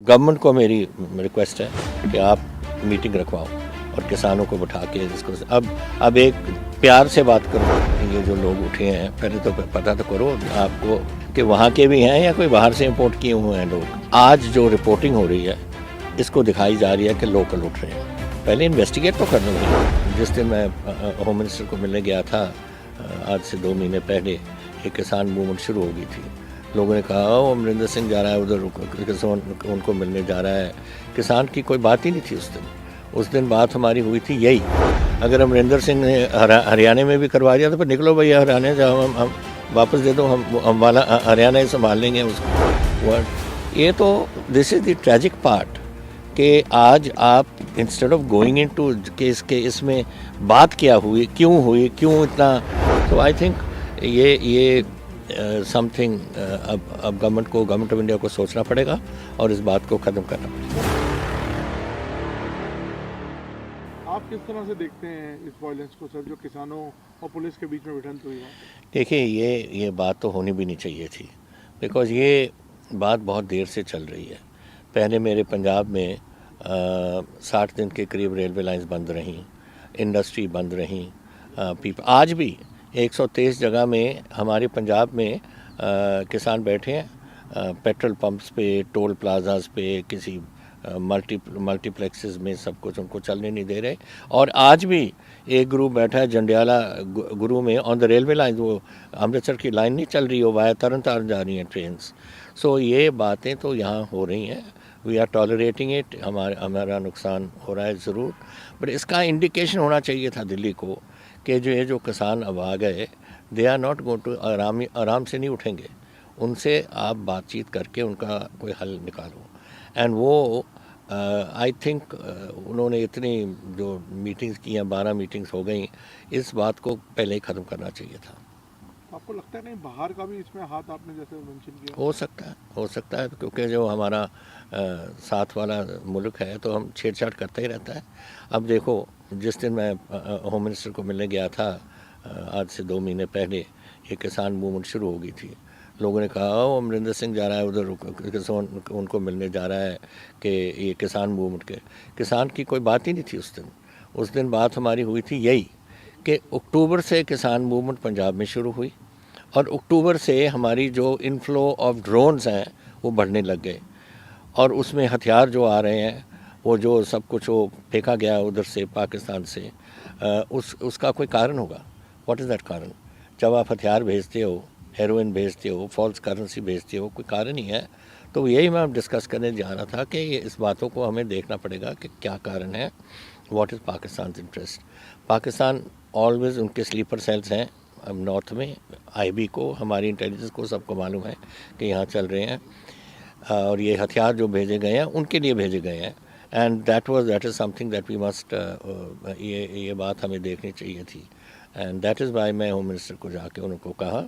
Government को मेरी request है कि आप मीटिंग रखवाओ और किसानों को बिठा के इसको अब एक प्यार से बात करो। ये जो लोग उठे हैं पहले तो पता तो करो आपको कि वहाँ के भी हैं या कोई बाहर से इंपोर्ट किए हुए हैं लोग। आज जो रिपोर्टिंग हो रही है इसको दिखाई जा रही है कि लोकल उठ रहे हैं। पहले इन्वेस्टिगेट तो करना चाहिए। जिस दिन मैं होम मिनिस्टर को मिलने गया था आज से 2 महीने पहले एक किसान मूवमेंट शुरू हो गई थी। लोगों ने कहा वो अमरिंदर सिंह जा रहा है उधर किसान उनको मिलने जा रहा है। किसान की कोई बात ही नहीं थी उस दिन बात हमारी हुई थी यही। अगर अमरिंदर सिंह ने हरियाणा में भी करवा दिया तो फिर निकलो भैया हरियाणा से हम वापस दे दो, हम वाला हरियाणा ही संभाल लेंगे उसको। ये तो this is the tragic part कि आज आप instead of going in to के इसमें बात क्या हुई, क्यों इतना। तो आई थिंक ये समथिंग अब गवर्नमेंट ऑफ इंडिया को सोचना पड़ेगा और इस बात को ख़त्म करना पड़ेगा। आप किस तरह से देखते हैं इस वायलेंस को सर, जो किसानों और पुलिस के बीच में भिड़ंत हुई है? देखिए ये बात तो होनी भी नहीं चाहिए थी, बिकॉज़ ये बात बहुत देर से चल रही है। पहले मेरे पंजाब में 60 दिन के करीब रेलवे लाइंस बंद रहीं, इंडस्ट्री बंद रहीं। आज भी 123 जगह में हमारे पंजाब में किसान बैठे हैं पेट्रोल पंप्स पे, टोल प्लाजास पे, किसी मल्टीप्लेक्सेस में सब कुछ उनको चलने नहीं दे रहे। और आज भी एक ग्रुप बैठा है जंडियाला गुरु में ऑन द रेलवे लाइन, वो अमृतसर की लाइन नहीं चल रही हो, वाया तरन तारण जा रही हैं ट्रेन्स। सो ये बातें तो यहाँ हो रही हैं। We are tolerating it. हमारा नुकसान हो रहा है ज़रूर, बट इसका इंडिकेशन होना चाहिए था दिल्ली को कि जो ये जो किसान अब आ गए they are not going to आराम से नहीं उठेंगे। उनसे आप बातचीत करके उनका कोई हल निकालो। एंड वो आई थिंक उन्होंने इतनी जो मीटिंग्स की हैं, 12 मीटिंग्स हो गई, इस बात को पहले ही ख़त्म करना चाहिए था। आपको लगता है नहीं बाहर का भी इसमें हाथ, आपने जैसे मेंशन किया? हो सकता है क्योंकि जो हमारा साथ वाला मुल्क है तो हम छेड़छाड़ करता ही रहता है। अब देखो जिस दिन मैं होम मिनिस्टर को मिलने गया था आज से 2 महीने पहले ये किसान मूवमेंट शुरू हो गई थी। लोगों ने कहा वो अमरिंदर सिंह जा रहा है उधर किसान उनको मिलने जा रहा है कि ये किसान मूवमेंट के किसान की कोई बात ही नहीं थी उस दिन बात हमारी हुई थी यही कि अक्टूबर से किसान मूवमेंट पंजाब में शुरू हुई और अक्टूबर से हमारी जो इनफ्लो ऑफ ड्रोन्स हैं वो बढ़ने लग गए और उसमें हथियार जो आ रहे हैं वो जो सब कुछ वो फेंका गया उधर से पाकिस्तान से उसका कोई कारण होगा। व्हाट इज़ दैट कारण? जब आप हथियार भेजते हो, हेरोइन भेजते हो, फॉल्स करेंसी भेजते हो, कोई कारण ही है। तो यही मैं डिस्कस करने जा रहा था कि इस बातों को हमें देखना पड़ेगा कि क्या कारण है। What is Pakistan interest? Pakistan always उनके स्लीपर सेल्स हैं अब नॉर्थ में। आईबी को, हमारी इंटेलिजेंस को सबको मालूम है कि यहाँ चल रहे हैं और ये हथियार जो भेजे गए हैं उनके लिए भेजे गए हैं। And that is something that we must, ये बात हमें देखनी चाहिए थी। एंड दैट इज़ वाई मैं होम मिनिस्टर को जाके उनको कहा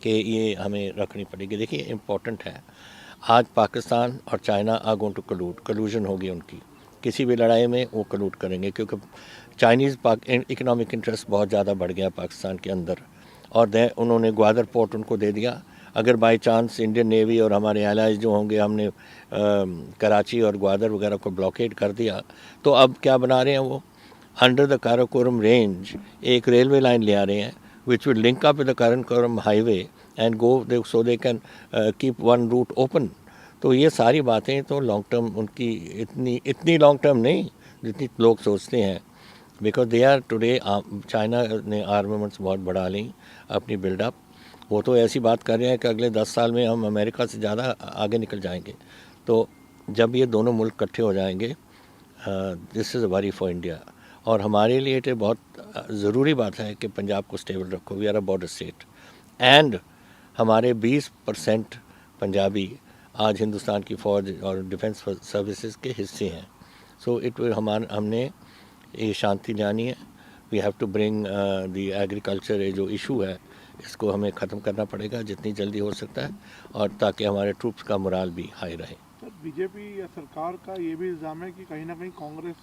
कि ये हमें रखनी पड़ेगी। देखिए इम्पोर्टेंट है, आज पाकिस्तान और चाइना आर गोइंग टू कलूजन होगी उनकी। किसी भी लड़ाई में वो कलूट करेंगे क्योंकि चाइनीज़ इकनॉमिक इंटरेस्ट बहुत ज़्यादा बढ़ गया पाकिस्तान के अंदर और उन्होंने ग्वादर पोर्ट उनको दे दिया। अगर बाई चांस इंडियन नेवी और हमारे एलाइज जो होंगे, हमने कराची और ग्वादर वगैरह को ब्लॉकेड कर दिया तो अब क्या बना रहे हैं वो अंडर द काराकोरम रेंज एक रेलवे लाइन ले आ रहे हैं which will link up with the Karakoram highway and go so they can keep one root open. तो ये सारी बातें तो लॉन्ग टर्म उनकी इतनी लॉन्ग टर्म नहीं जितनी लोग सोचते हैं, because they are today China ने आर्मामेंट्स बहुत बढ़ा ली अपनी बिल्डअप। वो तो ऐसी बात कर रहे हैं कि अगले 10 साल में हम अमेरिका से ज़्यादा आगे निकल जाएंगे। तो जब ये दोनों मुल्क इकट्ठे हो जाएंगे this is a worry for India. और हमारे लिए तो बहुत ज़रूरी बात है कि पंजाब को स्टेबल रखो। We are a border state and हमारे 20% पंजाबी आज हिंदुस्तान की फ़ौज और डिफेंस सर्विसेज के हिस्से हैं। सो हमने ये शांति लानी है। We have to bring the agriculture, ये जो इशू है इसको हमें ख़त्म करना पड़ेगा जितनी जल्दी हो सकता है और ताकि हमारे ट्रूप्स का मोराल भी हाई रहे। सर बीजेपी या सरकार का ये भी इल्ज़ाम है कि कहीं ना कहीं कांग्रेस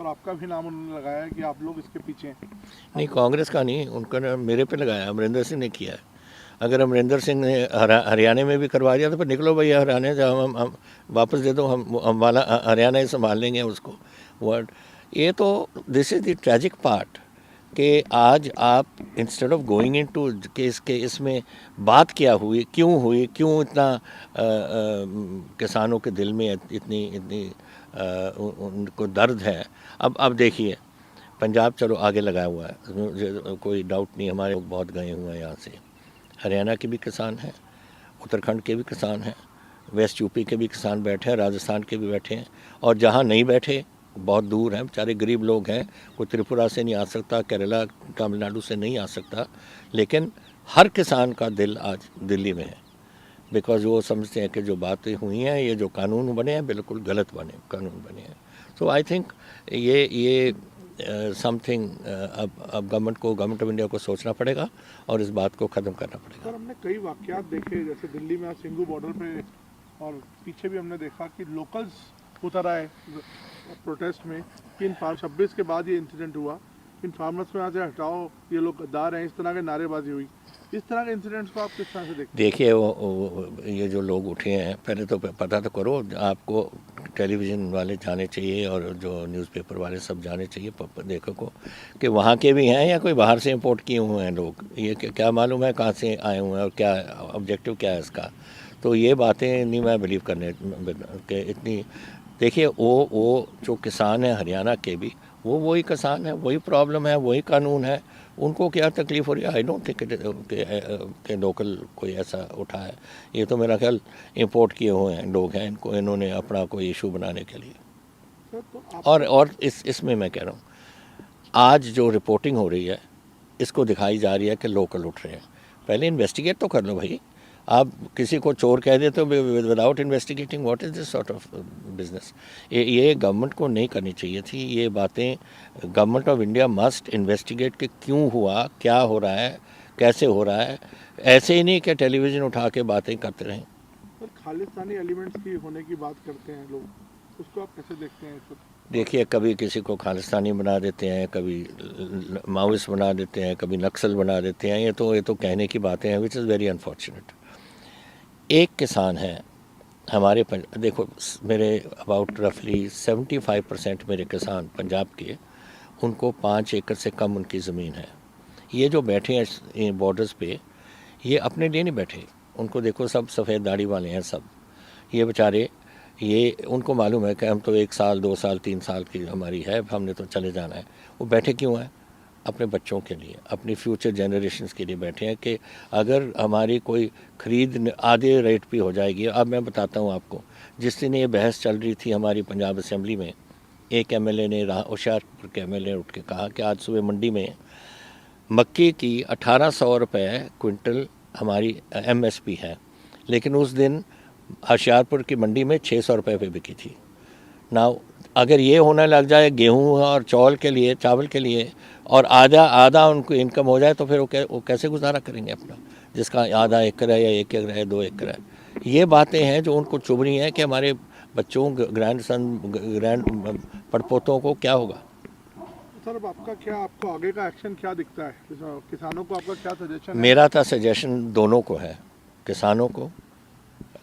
और आपका भी नाम उन्होंने लगाया है कि आप लोग इसके पीछे हैं। नहीं, कांग्रेस का नहीं, उनका मेरे पे लगाया, अमरिंदर सिंह ने किया है। अगर अमरिंदर सिंह ने हरियाणा में भी करवा दिया तो फिर निकलो भैया हरियाणा से, हम वापस दे दो, हम वाला हरियाणा ही संभाल लेंगे उसको वर्ड। ये तो this is the tragic part कि आज आप instead of going in to के इसमें बात क्या हुई, क्यों इतना किसानों के दिल में इतनी उनको दर्द है। अब देखिए पंजाब चलो आगे लगाया हुआ है, मुझे कोई डाउट नहीं, हमारे लोग बहुत गए हुए हैं यहाँ से। हरियाणा के भी किसान हैं, उत्तराखंड के भी किसान हैं, वेस्ट यूपी के भी किसान बैठे हैं, राजस्थान के भी बैठे हैं, और जहाँ नहीं बैठे बहुत दूर हैं, बेचारे गरीब लोग हैं, कोई त्रिपुरा से नहीं आ सकता, केरला तमिलनाडु से नहीं आ सकता, लेकिन हर किसान का दिल आज दिल्ली में है, बिकॉज वो समझते हैं कि जो बातें हुई हैं, ये जो कानून बने हैं बिल्कुल गलत कानून बने हैं। सो आई थिंक ये समथिंग अब गवर्नमेंट ऑफ इंडिया को सोचना पड़ेगा और इस बात को ख़त्म करना पड़ेगा। सर, हमने कई वाक़यात देखे, जैसे दिल्ली में सिंघू बॉर्डर पे, और पीछे भी हमने देखा कि लोकल्स उतर आए प्रोटेस्ट में कि इन 26 के बाद ये इंसिडेंट हुआ, इन फार्मर्स को यहाँ से हटाओ, ये लोग गद्दार हैं, इस तरह की नारेबाजी हुई। इस तरह के इंसिडेंट्स को आप किस तरह से देखते हैं? देखिए ये जो लोग उठे हैं, पहले तो पता तो करो, आपको टेलीविज़न वाले जाने चाहिए और जो न्यूज़पेपर वाले सब जाने चाहिए देखो को कि वहाँ के भी हैं या कोई बाहर से इंपोर्ट किए हुए हैं लोग, ये क्या मालूम है कहाँ से आए हुए हैं और क्या ऑब्जेक्टिव क्या है इसका। तो ये बातें नहीं मैं बिलीव करने के इतनी। देखिए वो जो किसान है हरियाणा के भी, वो वही किसान है, वही प्रॉब्लम है, वही कानून है, उनको क्या तकलीफ़ हो रही है। आई डोंट थिंक कि लोकल कोई ऐसा उठा है, ये तो मेरा ख्याल इंपोर्ट किए हुए हैं लोग हैं, इन्होंने अपना कोई इशू बनाने के लिए। और इसमें मैं कह रहा हूँ आज जो रिपोर्टिंग हो रही है इसको दिखाई जा रही है कि लोकल उठ रहे हैं। पहले इन्वेस्टिगेट तो कर लो भाई, आप किसी को चोर कह देते हो without investigating, what is this sort of business. ये गवर्नमेंट को नहीं करनी चाहिए थी ये बातें। Government of India must investigate कि क्यों हुआ, क्या हो रहा है, कैसे हो रहा है, ऐसे ही नहीं कि टेलीविज़न उठा के बातें करते रहें। सर, खालिस्तानी एलिमेंट्स की होने की बात करते हैं लोग, उसको आप कैसे देखते हैं? देखिए कभी किसी को खालिस्तानी बना देते हैं, कभी माओइस्ट बना देते हैं, कभी नक्सल बना देते हैं, ये तो कहने की बातें हैं, विच इज़ वेरी अनफॉर्चुनेट। एक किसान है हमारे देखो मेरे अबाउट रफली 75% मेरे किसान पंजाब के, उनको 5 एकड़ से कम उनकी ज़मीन है। ये जो बैठे हैं बॉर्डर्स पे, ये अपने लिए नहीं बैठे, उनको देखो सब सफ़ेद दाढ़ी वाले हैं सब। ये बेचारे ये उनको मालूम है कि हम तो 1 साल 2 साल 3 साल की हमारी है, हमने तो चले जाना है। वो बैठे क्यों हैं? अपने बच्चों के लिए, अपनी फ्यूचर जनरेशन्स के लिए बैठे हैं कि अगर हमारी कोई ख़रीद आधे रेट पे हो जाएगी। अब मैं बताता हूँ आपको, जिस दिन ये बहस चल रही थी हमारी पंजाब असेंबली में, एक एमएलए ने होशियारपुर के एमएलए उठ के कहा कि आज सुबह मंडी में मक्की की 1800 रुपये क्विंटल हमारी एमएसपी है, लेकिन उस दिन होशियारपुर की मंडी में 600 रुपये पे बिकी थी। ना अगर ये होने लग जाए गेहूं और चावल के लिए और आधा उनको इनकम हो जाए, तो फिर वो कैसे गुजारा करेंगे अपना, जिसका आधा एकड़ है या 1 एकड़ है 2 एकड़ है। ये बातें हैं जो उनको चुभ रही हैं कि हमारे बच्चों ग्रैंड पड़पोतों को क्या होगा। सर, आपको आगे का एक्शन क्या दिखता है? किसानों को आपका क्या सजेशन? मेरा था सजेशन दोनों को है, किसानों को,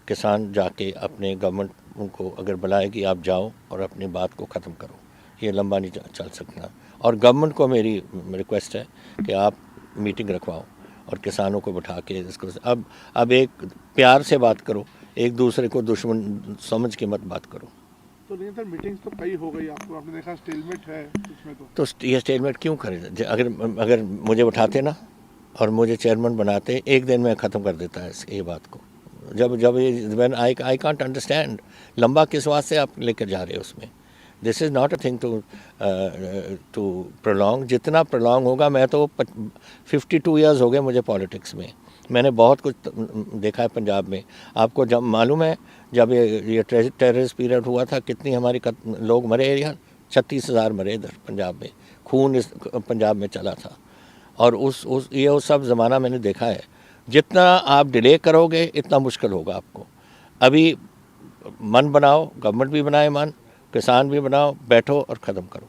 किसान जाके अपने गवर्नमेंट उनको अगर बुलाएगी आप जाओ और अपनी बात को ख़त्म करो, ये लंबा नहीं चल सकना। और गवर्नमेंट को मेरी रिक्वेस्ट है कि आप मीटिंग रखवाओ और किसानों को बिठा के इसको अब एक प्यार से बात करो, एक दूसरे को दुश्मन समझ के मत बात करो। तो नहीं सर, मीटिंग्स तो कई हो गई, आपने देखा स्टेलमेट है इसमें। तो ये स्टेलमेट क्यों करें? अगर मुझे बिठाते ना और मुझे चेयरमैन बनाते, एक दिन में ख़त्म कर देता है ये बात को। जब व्हेन आई कांट अंडरस्टैंड, लंबा किस वास्ते आप लेकर जा रहे हो उसमें। This is not a thing to prolong. जितना प्रोलॉन्ग होगा, मैं तो 52 ईयर्स हो गए मुझे पॉलिटिक्स में, मैंने बहुत कुछ देखा है पंजाब में। आपको जब मालूम है जब ये टेररिस्ट पीरियड हुआ था, कितनी हमारी लोग मरे यार, 36,000 मरे इधर पंजाब में, खून इस पंजाब में चला था। और ये सब ज़माना मैंने देखा है। जितना आप डिले करोगे इतना मुश्किल होगा आपको। अभी मन बनाओ, गवर्नमेंट भी बनाए मन, किसान भी बनाओ, बैठो और ख़त्म करो।